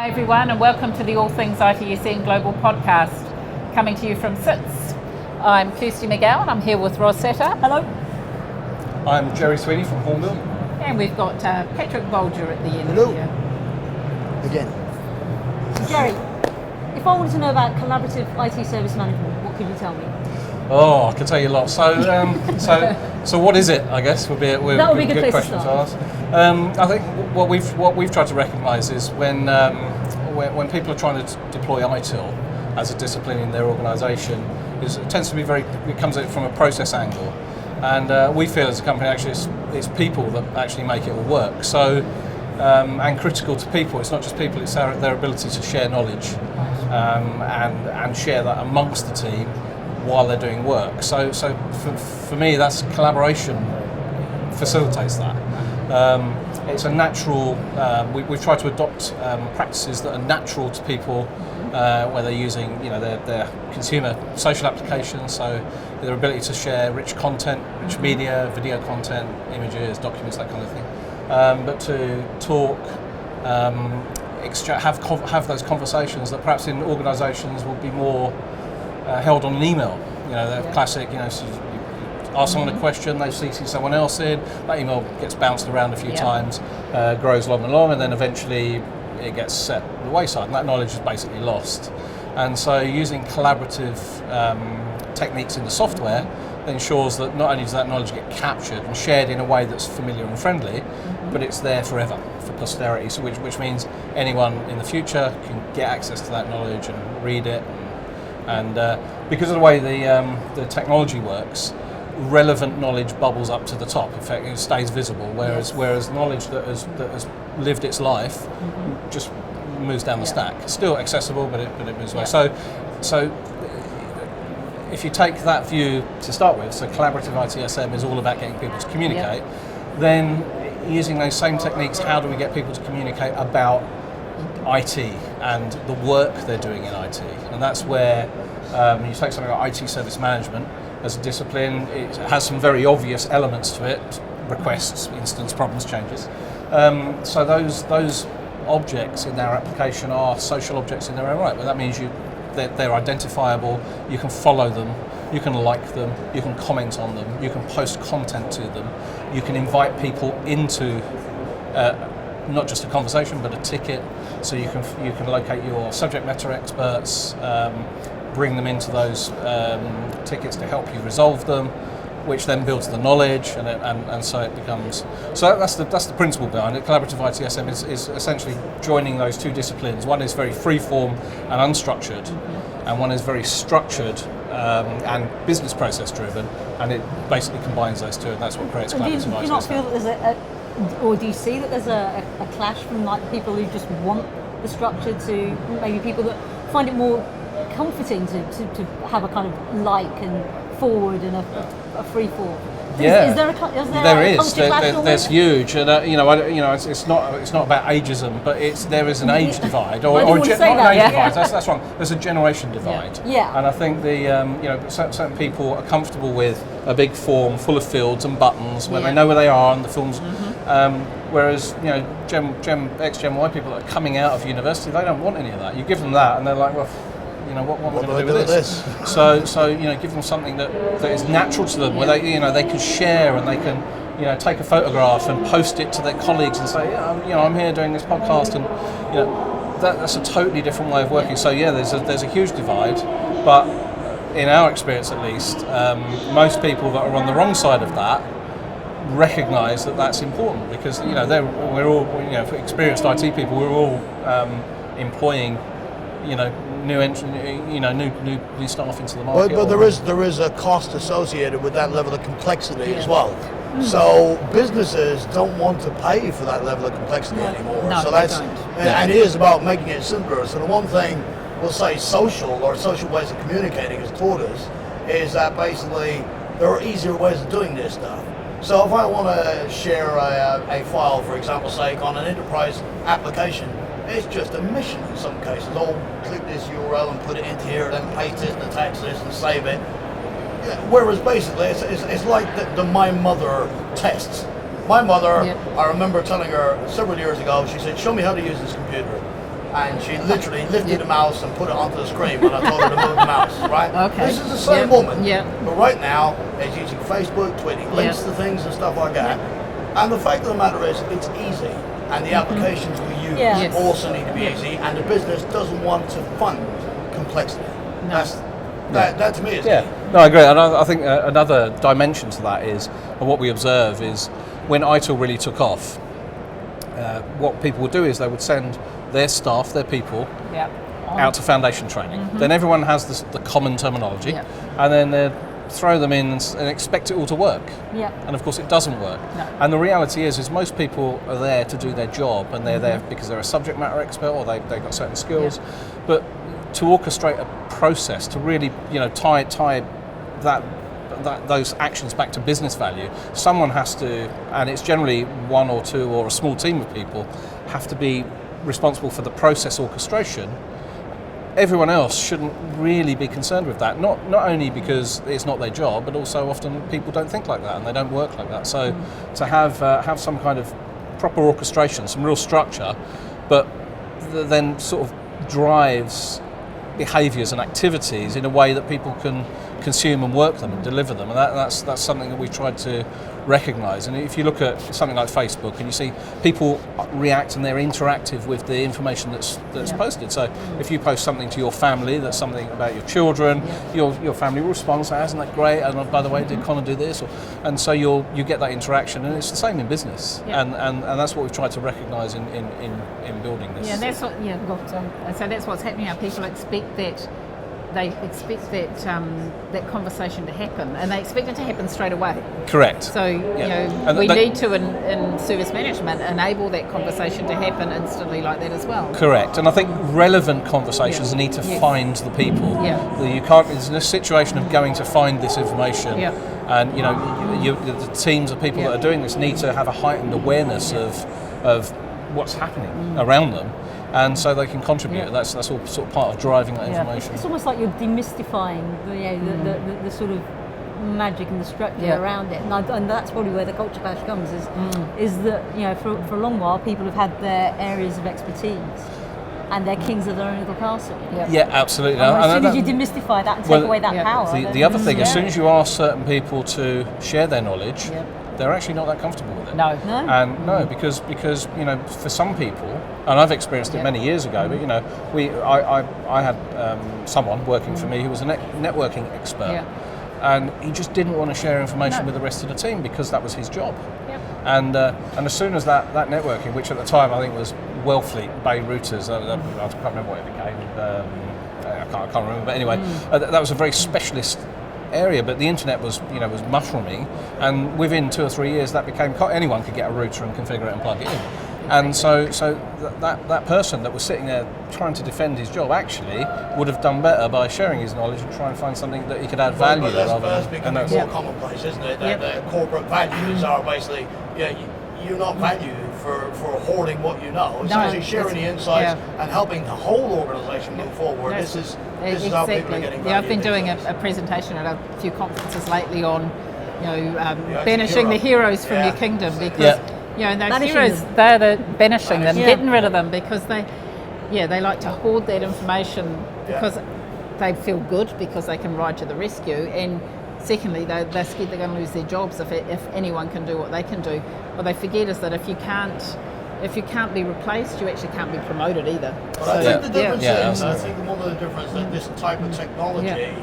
Hi everyone, and welcome to the All Things ITSM Global Podcast, coming to you from SITS. I'm Kirsty McGowan, and I'm here with Rosetta. Hello. I'm Gerry Sweeney from Hornbill. And we've got Patrick Bolger at the end. Hello. Here. Again. So Gerry, if I wanted to know about collaborative IT service management, what could you tell me? Oh, I can tell you a lot. So what is it? I guess would be a good place question to to start. ask. I think what we've tried to recognise is when people are trying to deploy ITIL as a discipline in their organisation, it tends to be it comes at it from a process angle, and we feel as a company actually it's people that actually make it all work. So and critical to people, it's not just people; it's their ability to share knowledge and share that amongst the team while they're doing work. So for me, that's collaboration facilitates that. It's a natural, we've tried to adopt practices that are natural to people where they're using their consumer social applications, so their ability to share rich content, rich media, video content, images, documents, that kind of thing. But to talk, have those conversations that perhaps in organisations will be more held on an email. The classic, so you ask someone a question, they CC someone else in, that email gets bounced around a few times, grows long and long, and then eventually it gets set at the wayside, and that knowledge is basically lost. And so using collaborative techniques in the software ensures that not only does that knowledge get captured and shared in a way that's familiar and friendly, but it's there forever for posterity, so which means anyone in the future can get access to that knowledge and read it. And because of the way the technology works, relevant knowledge bubbles up to the top. In fact, it stays visible. Whereas knowledge that has lived its life just moves down the stack. It's still accessible, but it moves away. So if you take that view to start with, so collaborative ITSM is all about getting people to communicate. Then using those same techniques, how do we get people to communicate about IT and the work they're doing in IT? And that's where you take something like IT service management as a discipline. It has some very obvious elements to it: requests, instance, problems, changes. So those objects in their application are social objects in their own right, but that means they're identifiable. You can follow them, you can like them, you can comment on them, you can post content to them, you can invite people into not just a conversation but a ticket, so you can locate your subject matter experts, bring them into those tickets to help you resolve them, which then builds the knowledge, and so it becomes. So that's the principle behind it. Collaborative ITSM is essentially joining those two disciplines. One is very free-form and unstructured, and one is very structured and business process driven, and it basically combines those two, and that's what creates collaborative ITSM. Do you not feel that there's or do you see that there's a clash from like people who just want the structure to maybe people that find it more comforting to have a kind of like and forward and a free fall? Is there a culture clash? There's huge, and it's not about ageism, but there is an age divide, or not an age divide. That's wrong. There's a generation divide. Yeah. And I think certain people are comfortable with a big form full of fields and buttons where they know where they are and the films. Whereas Gen X, Gen Y people that are coming out of university, they don't want any of that. You give them that, and they're like, well, what am I going to do with this? So give them something that is natural to them, where they can share and they can take a photograph and post it to their colleagues and say, I'm here doing this podcast, and that's a totally different way of working. So there's a huge divide, but in our experience at least, most people that are on the wrong side of that recognise that that's important, because we're all experienced IT people. We're all employing new staff into the market. But there is a cost associated with that level of complexity as well. So businesses don't want to pay for that level of complexity anymore. No, so and it is about making it simpler. So the one thing we'll say social ways of communicating has taught us is that basically there are easier ways of doing this stuff. So if I want to share a file, for example's sake, on an enterprise application, it's just a mission in some cases. I'll click this URL and put it into here, then paste it and attach this and save it. Whereas basically it's like the My Mother tests. My mother, I remember telling her several years ago, she said, show me how to use this computer. and she literally lifted the mouse and put it onto the screen when I told her to move the mouse, right? Okay. This is the same woman, Yeah. but right now it's using Facebook, tweeting links to things and stuff like that. And the fact of the matter is, it's easy, and the applications we use Yes. also need to be easy, and the business doesn't want to fund complexity. That to me is key. No, I agree, and I think another dimension to that is, and what we observe is, when ITIL really took off, what people would do is they would send their staff, their people, out to foundation training. Then everyone has the common terminology, and then they'd throw them in and expect it all to work. And of course it doesn't work. And the reality is most people are there to do their job, and they're there because they're a subject matter expert or they've got certain skills. But to orchestrate a process, to really tie those actions back to business value, someone has to, and it's generally one or two or a small team of people, have to be responsible for the process orchestration. Everyone else shouldn't really be concerned with that, not only because it's not their job, but also often people don't think like that and they don't work like that. So to have some kind of proper orchestration, some real structure, but then sort of drives behaviours and activities in a way that people can consume and work them and deliver them, and that's something that we've tried to recognise. And if you look at something like Facebook and you see people react and they're interactive with the information that's posted, so if you post something to your family that's something about your children, your family will respond, say, isn't that great, and by the way, did Connor do this, and so you get that interaction, and it's the same in business, and that's what we've tried to recognise in building this. Yeah, that's what. So that's what's happening now. People expect that. They expect that conversation to happen, and they expect it to happen straight away. Correct. So we need to, in service management, enable that conversation to happen instantly like that as well. Correct, and I think relevant conversations need to find the people. You can't. It's a situation of going to find this information, and the teams of people that are doing this need to have a heightened awareness of what's happening around them. And so they can contribute. That's all sort of part of driving that information. It's almost like you're demystifying the sort of magic and the structure around it, and that's probably where the culture clash comes. Is that for a long while people have had their areas of expertise, and they're kings of their own little castle. Yeah, absolutely. And as soon as you demystify that and take away that power, the other thing, as soon as you ask certain people to share their knowledge, they're actually not that comfortable with it. No, because for some people, and I've experienced it many years ago, but I had someone working for me who was a networking expert, and he just didn't want to share information with the rest of the team because that was his job. And as soon as that networking, which at the time I think was Wellfleet Bay Routers, I can't remember what it became. I can't remember, but anyway, that was a very specialist area, but the internet was mushrooming, and within 2 or 3 years that became anyone could get a router and configure it and plug it in. And so that person that was sitting there trying to defend his job actually would have done better by sharing his knowledge and try and find something that he could add value. But that's becoming more commonplace, isn't it? The corporate values are basically, you're not valued for hoarding what you know. It's actually sharing the insights and helping the whole organisation move forward. This is how people are getting value. I've been doing a presentation at a few conferences lately on banishing the heroes from your kingdom, because those heroes, they're banishing them, getting rid of them, because they like to hoard that information because they feel good because they can ride to the rescue, and secondly they're scared they're going to lose their jobs if anyone can do what they can do. What they forget is that if you can't be replaced, you actually can't be promoted either. But I think the difference is, I think one of the differences that this type of technology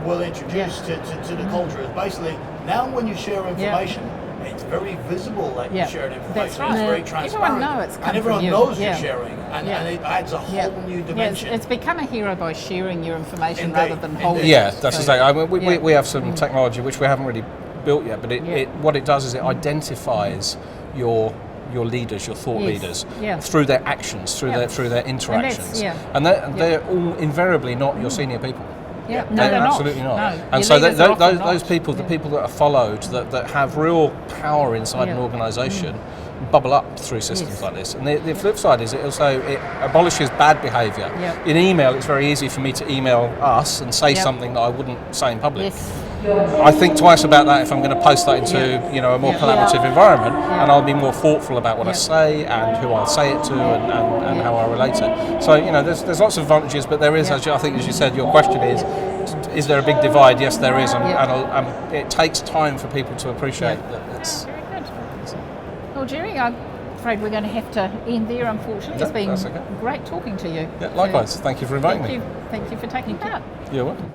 will introduce to the culture is basically, now when you share information, it's very visible that you shared information. That's right. It's very transparent. Everyone knows you're sharing, and it adds a whole new dimension. It's become a hero by sharing your information rather than holding it. Yeah, that's exactly. I mean, we have some technology which we haven't really built yet, but what it does is it identifies your leaders, your thought leaders, through their actions, through their interactions, and they're all invariably not your senior people. They're absolutely not. No. And so those people, the people that are followed, that have real power inside an organisation, bubble up through systems like this. And the flip side is it abolishes bad behaviour. In email, it's very easy for me to email us and say something that I wouldn't say in public. I think twice about that if I'm going to post that into a more collaborative environment, and I'll be more thoughtful about what I say and who I'll say it to and how I relate it. So there's lots of advantages, but there is, I think, as you said, your question is there a big divide? Yes, there is, and it takes time for people to appreciate that. It's very good. Well, Gerry, I'm afraid we're going to have to end there, unfortunately. It's been great talking to you. Yeah, likewise. Thank you for inviting me. Thank you for taking part. You're welcome.